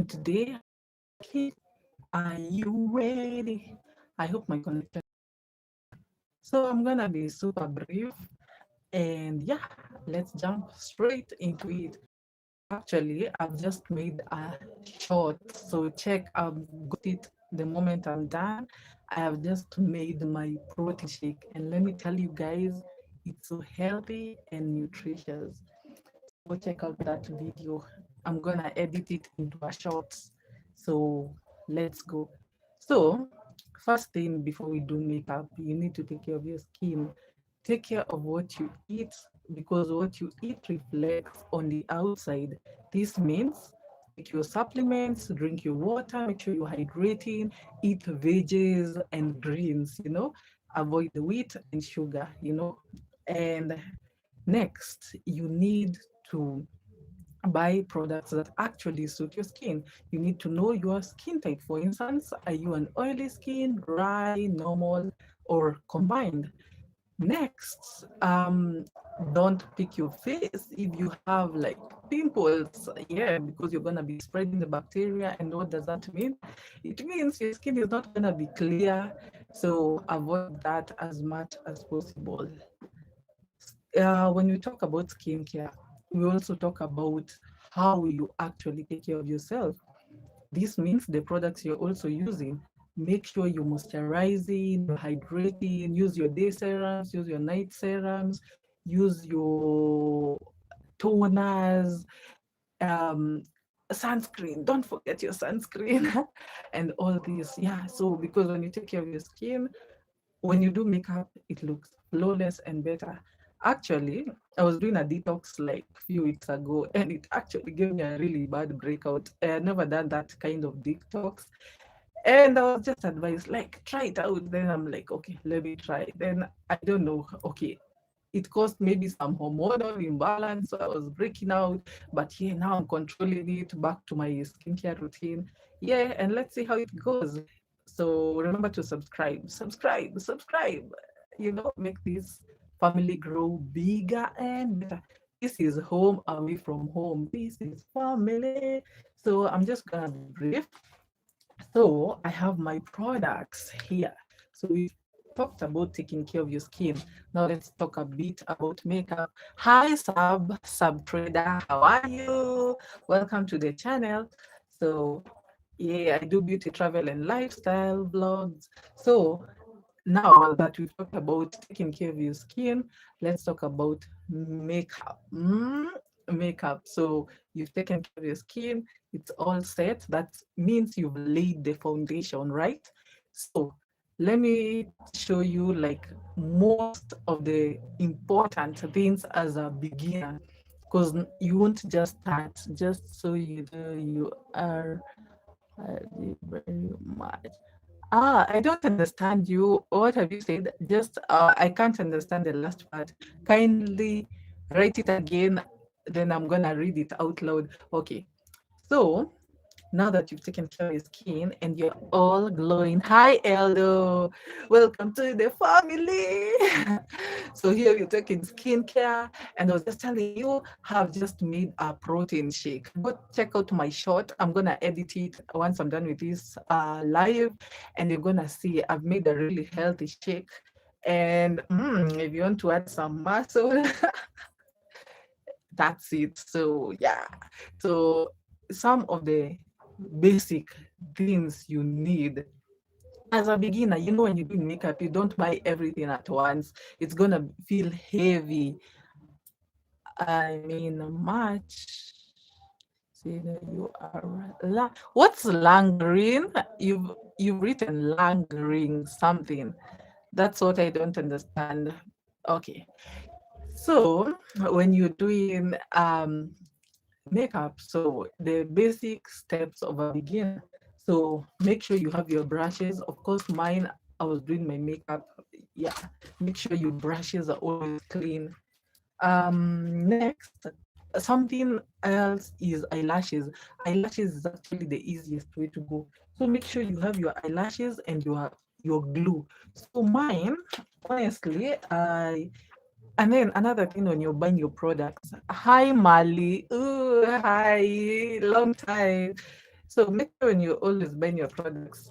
And today, okay, are you ready? I hope my connection. So I'm gonna be super brief, and yeah, let's jump straight into it. Actually, I've just made a short, so check. I've got it the moment I'm done. I have just made my protein shake, and let me tell you guys, it's so healthy and nutritious. Go check out that video. I'm gonna edit it into a short. So let's go. So, first thing before we do makeup, you need to take care of your skin. Take care of what you eat because what you eat reflects on the outside. This means take your supplements, drink your water, make sure you're hydrating, eat veggies and greens, avoid the wheat and sugar, And next, you need to buy products that actually suit your skin. You need to know your skin type. For instance, are you an oily skin, dry, normal, or combined? Next, don't pick your face if you have like pimples. Yeah, because you're gonna be spreading the bacteria. And what does that mean? It means your skin is not gonna be clear. So avoid that as much as possible. When we talk about skincare, we also talk about how you actually take care of yourself. This means the products you're also using. Make sure you're moisturizing, you're hydrating, use your day serums, use your night serums, use your toners, um, sunscreen. Don't forget your sunscreen and all this. Yeah, so because when you take care of your skin, when you do makeup, it looks flawless and better. Actually, I was doing a detox like a few weeks ago, and it actually gave me a really bad breakout. I had never done that kind of detox. And I was just advised, like, try it out. Then I'm like, okay, let me try. Then I don't know. Okay, it caused maybe some hormonal imbalance. So I was breaking out. But yeah, now I'm controlling it back to my skincare routine. Yeah, and let's see how it goes. So remember to subscribe. Make this family grow bigger and better. This is home away from home. This is family. So I'm just gonna be brief. So I have my products here. So we've talked about taking care of your skin. Now let's talk a bit about makeup. Hi sub trader, how are you? Welcome to the channel. So yeah, I do beauty, travel, and lifestyle vlogs. So now that we've talked about taking care of your skin, let's talk about makeup. Makeup. So you've taken care of your skin, it's all set. That means you've laid the foundation, right? So let me show you like most of the important things as a beginner, because you won't just start. Just so you know, you are very much. I don't understand you. What have you said? Just I can't understand the last part. Kindly write it again, then I'm gonna read it out loud. Okay. So now that you've taken care of your skin and you're all glowing, hi Eldo, welcome to the family. So here you're taking skincare, and I was just telling you, have just made a protein shake. Go check out my short. I'm gonna edit it once I'm done with this live, and you're gonna see I've made a really healthy shake. And if you want to add some muscle, that's it. So yeah, so some of the basic things you need as a beginner. When you're doing makeup, you don't buy everything at once. It's gonna feel heavy. I mean, much. See that you are what's langering? You've written langering something. That's what I don't understand. Okay. So when you're doing makeup, so the basic steps of a beginner. So make sure you have your brushes. Of course, mine, I was doing my makeup. Yeah, make sure your brushes are always clean. Next, something else is eyelashes. Eyelashes is actually the easiest way to go. So make sure you have your eyelashes and your glue. So mine, honestly, and then another thing when you're buying your products. Hi Mali. Ooh, hi, long time. So make sure when you always buying your products,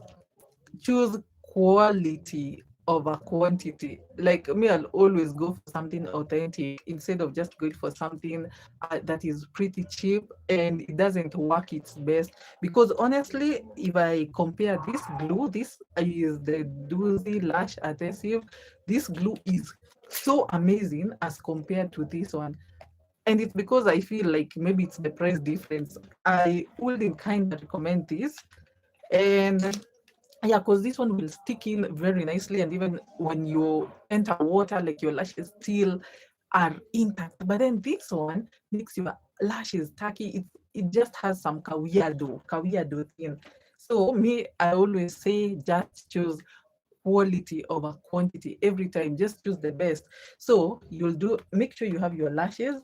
choose quality over quantity. Like me, I'll always go for something authentic instead of just going for something that is pretty cheap and it doesn't work its best. Because honestly, if I compare this glue, this is the Doozy Lash Adhesive. This glue is so amazing as compared to this one. And it's because I feel like maybe it's the price difference. I wouldn't kind of recommend this. And yeah, because this one will stick in very nicely, and even when you enter water, like your lashes still are intact. But then this one makes your lashes tacky. It just has some kawiado thing. So me, I always say just choose quality over quantity every time. Just choose the best. So you'll do make sure you have your lashes,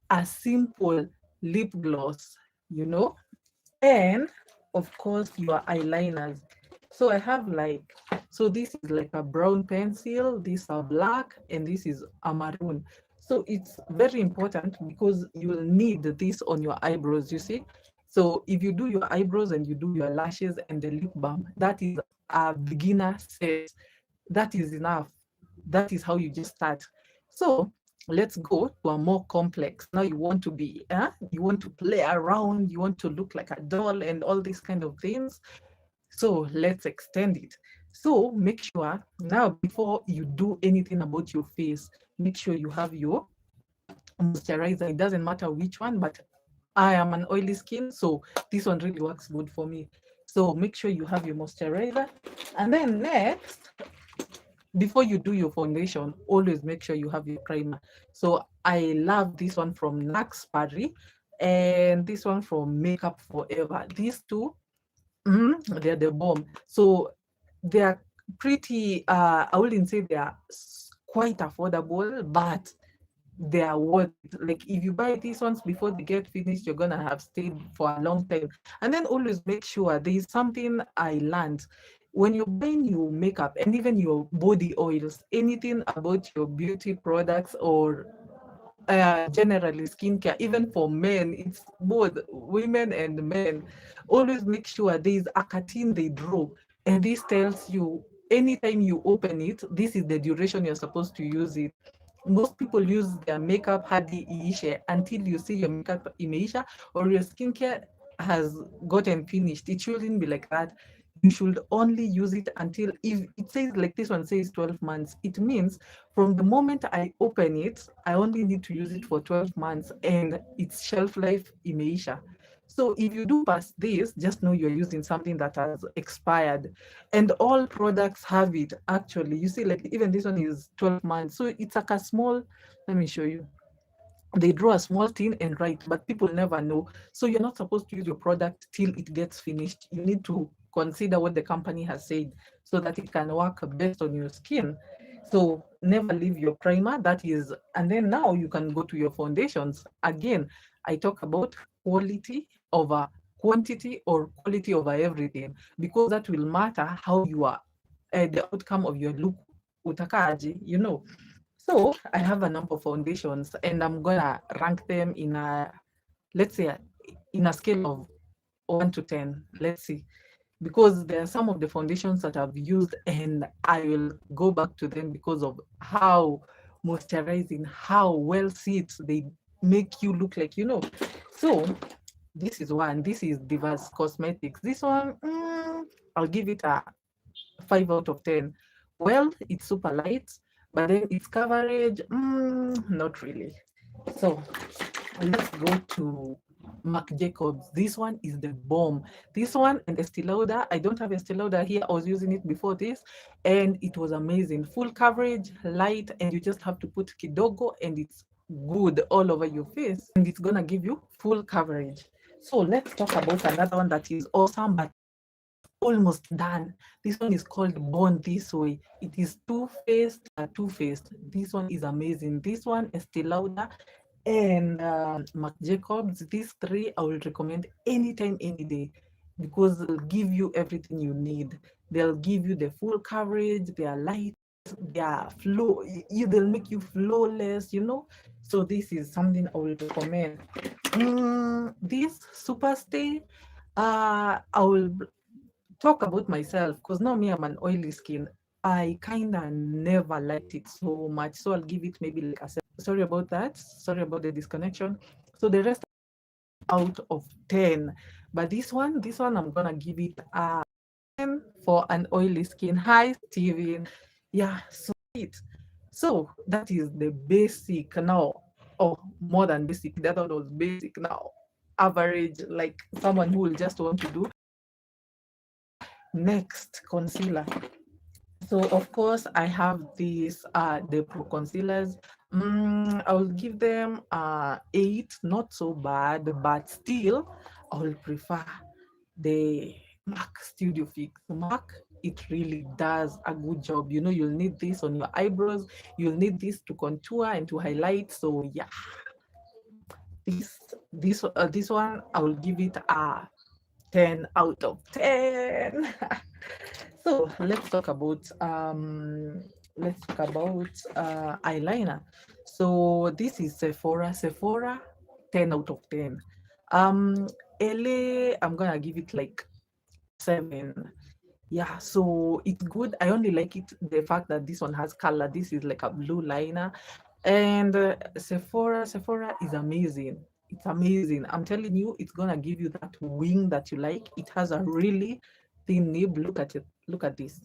a simple lip gloss, you know, and of course your eyeliners. So I have like, so this is like a brown pencil, these are black, and this is a maroon. So it's very important because you will need this on your eyebrows, you see. So if you do your eyebrows and you do your lashes and the lip balm, that is a beginner set. That is enough. That is how you just start. So let's go to a more complex. Now you want to be, you want to play around, you want to look like a doll and all these kind of things. So let's extend it. So make sure now before you do anything about your face, make sure you have your moisturizer. It doesn't matter which one, but I am an oily skin, so this one really works good for me. So make sure you have your moisturizer. And then next, before you do your foundation, always make sure you have your primer. So I love this one from Nax Paris and this one from Makeup Forever. These two, they're the bomb. So they're pretty, I wouldn't say they are quite affordable, but they are worth it. Like if you buy these ones before they get finished, you're gonna have stayed for a long time. And then always make sure there is something I learned. When you're buying your makeup and even your body oils, anything about your beauty products or generally skincare, even for men, it's both women and men. Always make sure there is a cartoon they draw, and this tells you anytime you open it, this is the duration you're supposed to use it. Most people use their makeup hadi iishe until you see your makeup imeisha or your skincare has gotten finished. It shouldn't be like that. You should only use it until, if it says like this one says 12 months, it means from the moment I open it, I only need to use it for 12 months and its shelf life imeisha. So if you do pass this, just know you're using something that has expired. And all products have it actually. You see, like even this one is 12 months. So it's like a small, let me show you. They draw a small thing and write, but people never know. So you're not supposed to use your product till it gets finished. You need to consider what the company has said so that it can work best on your skin. So never leave your primer. That is, and then now you can go to your foundations. Again, I talk about quality over quantity or quality over everything because that will matter how you are, the outcome of your look utakaji, you know. So I have a number of foundations and I'm gonna rank them in a, let's say, in a scale of 1 to 10. Let's see. Because there are some of the foundations that I've used and I will go back to them because of how moisturizing, how well sit they make you look like, you know. So this is one. This is Divas Cosmetics. This one, I'll give it a 5 out of 10. Well, it's super light, but then its coverage, not really. So let's go to Marc Jacobs. This one is the bomb. This one and Estee Lauder. I don't have Estee Lauder here. I was using it before this, and it was amazing. Full coverage, light, and you just have to put kidogo, and it's good all over your face, and it's gonna give you full coverage. So let's talk about another one that is awesome, but almost done. This one is called Born This Way. It is Too Faced. This one is amazing. This one, Estee Lauder and Marc Jacobs. These three I will recommend anytime, any day, because they'll give you everything you need. They'll give you the full coverage. They are light. They are flow. They'll make you flawless. You know. So this is something I will recommend. This Superstay. I will talk about myself because now me, I'm an oily skin. I kind of never liked it so much. So I'll give it maybe like a seven. Sorry about that. Sorry about the disconnection. So the rest out of 10. But this one, I'm gonna give it a 10 for an oily skin. Hi, Steven. Yeah, sweet. So that is the basic now. Oh, more than basic. The other one was basic now. Average, like someone who will just want to do. Next, concealer. So of course I have these the pro concealers. I'll give them 8, not so bad, but still I'll prefer the MAC Studio Fix. MAC, it really does a good job. You know, you'll need this on your eyebrows, you'll need this to contour and to highlight. So yeah, this one I will give it a 10 out of 10. So let's talk about eyeliner. So this is Sephora 10 out of 10. Um LA, I'm gonna give it like 7. Yeah, so it's good. I only like it the fact that this one has color. This is like a blue liner. And Sephora is amazing. It's amazing. I'm telling you, it's gonna give you that wing that you like. It has a really thin nib. Look at it. Look at this.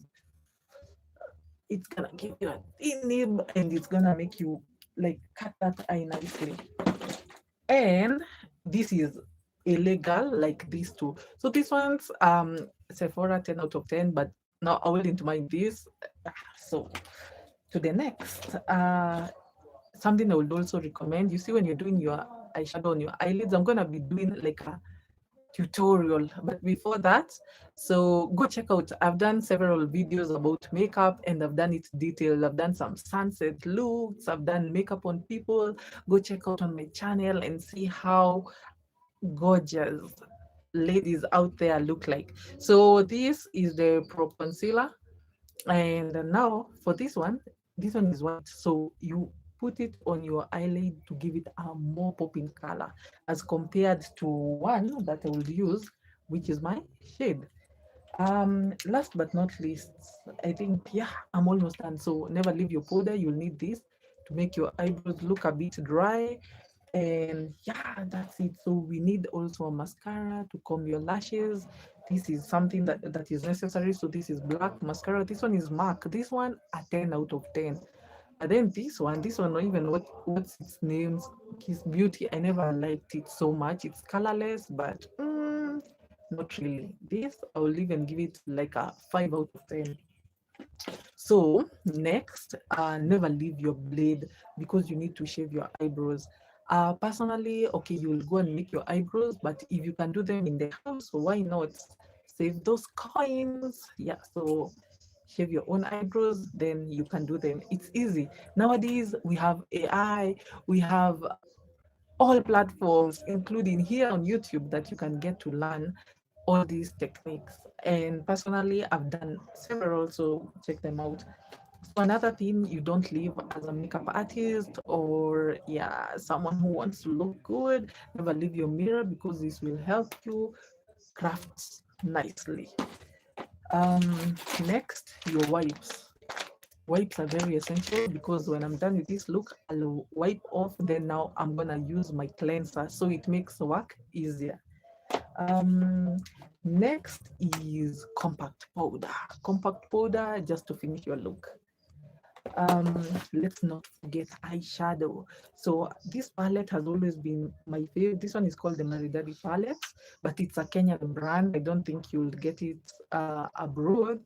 It's gonna give you a thin nib, and it's gonna make you like cut that eye nicely. And this is illegal like these two. So this one's Sephora 10 out of 10, but now I will into mind this. So to the next, something I would also recommend. You see, when you're doing your eyeshadow on your eyelids, I'm gonna be doing like a tutorial. But before that, so go check out. I've done several videos about makeup and I've done it detailed. I've done some sunset looks, I've done makeup on people. Go check out on my channel and see how gorgeous ladies out there look like. So this is the Pro Concealer. And now for this one is white. So you put it on your eyelid to give it a more popping color as compared to one that I will use, which is my shade. Last but not least, I think, yeah, I'm almost done. So never leave your powder. You'll need this to make your eyebrows look a bit dry. And yeah, that's it. So we need also a mascara to comb your lashes. This is something that is necessary. So this is black mascara. This one is MAC. This one a 10 out of 10. But then this one, not even what's its name? Kiss Beauty. I never liked it so much. It's colorless, but not really. This I will even give it like a 5 out of 10. So next, never leave your blade because you need to shave your eyebrows. Personally, okay, you will go and make your eyebrows, but if you can do them in the house, why not? Save those coins. Yeah, so shave your own eyebrows, then you can do them. It's easy. Nowadays, we have AI, we have all platforms, including here on YouTube, that you can get to learn all these techniques. And personally, I've done several, so check them out. So another thing you don't leave as a makeup artist or yeah, someone who wants to look good, never leave your mirror because this will help you craft nicely. Next, your wipes. Wipes are very essential because when I'm done with this look, I'll wipe off. Then now I'm gonna use my cleanser, so it makes the work easier. Um, Next is compact powder. Compact powder just to finish your look. Let's not forget eyeshadow. So this palette has always been my favorite. This one is called the Maridadi palette, but it's a Kenyan brand. I don't think you'll get it abroad.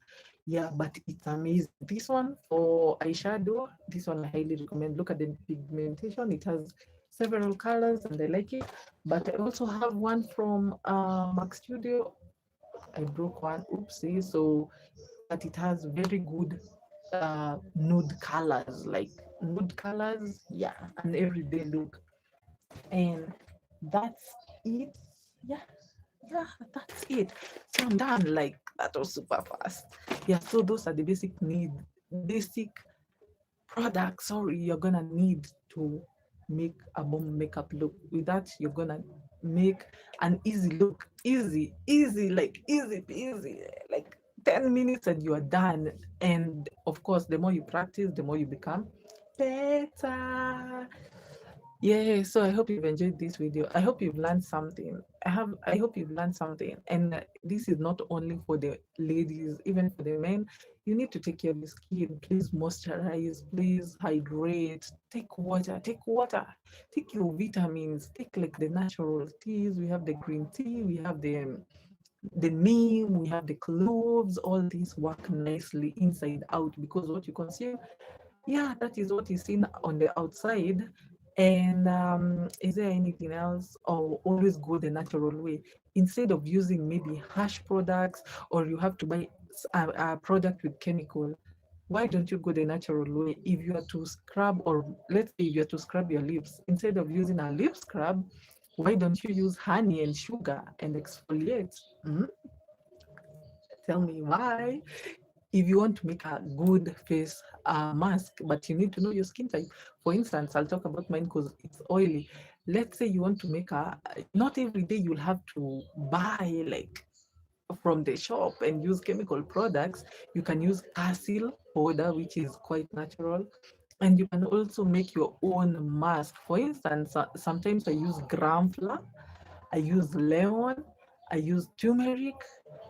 Yeah, but it's amazing. This one for eyeshadow, this one I highly recommend. Look at the pigmentation. It has several colors and I like it. But I also have one from Mac Studio. I broke one, oopsie. So, but it has very good nude colors, like nude colors, yeah, an everyday look. And that's it. Yeah, yeah, that's it. So I'm done. Like that was super fast. Yeah, so those are the basic products, sorry, you're gonna need to make a bomb makeup look. With that, you're gonna make an easy look. Easy, like easy, like 10 minutes and you are done. And of course, the more you practice, the more you become better. Yeah, so I hope you've enjoyed this video. I hope you've learned something. I hope you've learned something. And this is not only for the ladies, even for the men. You need to take care of your skin. Please moisturize, please hydrate, take water, take your vitamins, take like the natural teas. We have the green tea, we have the neem, we have the cloves. All these work nicely inside out because what you consume, yeah, that is what is seen on the outside. And is there anything else? Or always go the natural way instead of using maybe harsh products, or you have to buy a product with chemical. Why don't you go the natural way? If you are to scrub, or let's say if you are to scrub your lips, instead of using a lip scrub, why don't you use honey and sugar and exfoliate? Mhm. Tell me why. If you want to make a good face mask, but you need to know your skin type. For instance, I'll talk about mine because it's oily. Let's say you want to make not every day you'll have to buy like from the shop and use chemical products. You can use acyl powder, which is quite natural. And you can also make your own mask. For instance, sometimes I use gram flour, I use lemon, I use turmeric,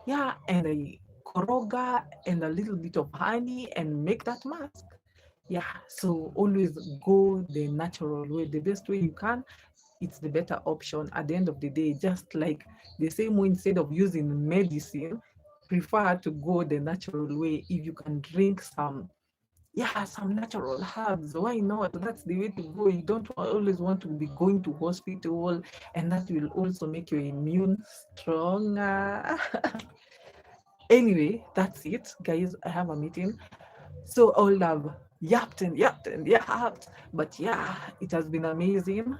yeah, and I koroga and a little bit of honey and make that mask. Yeah, so always go the natural way, the best way you can. It's the better option at the end of the day. Just like the same way, instead of using medicine, prefer to go the natural way. If you can drink some natural herbs, why not? That's the way to go. You don't always want to be going to hospital, and that will also make your immune stronger. Anyway, that's it, guys. I have a meeting, so I'll have yapped. But yeah, it has been amazing.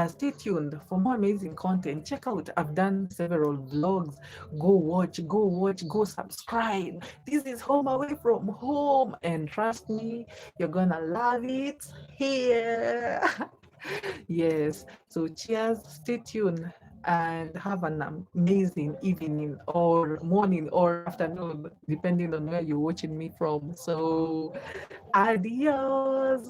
Stay tuned for more amazing content. Check out, I've done several vlogs. Go subscribe. This is Home Away from Home, and trust me, you're gonna love it here. Yes, so cheers, stay tuned, and have an amazing evening or morning or afternoon, depending on where you're watching me from. So, adios.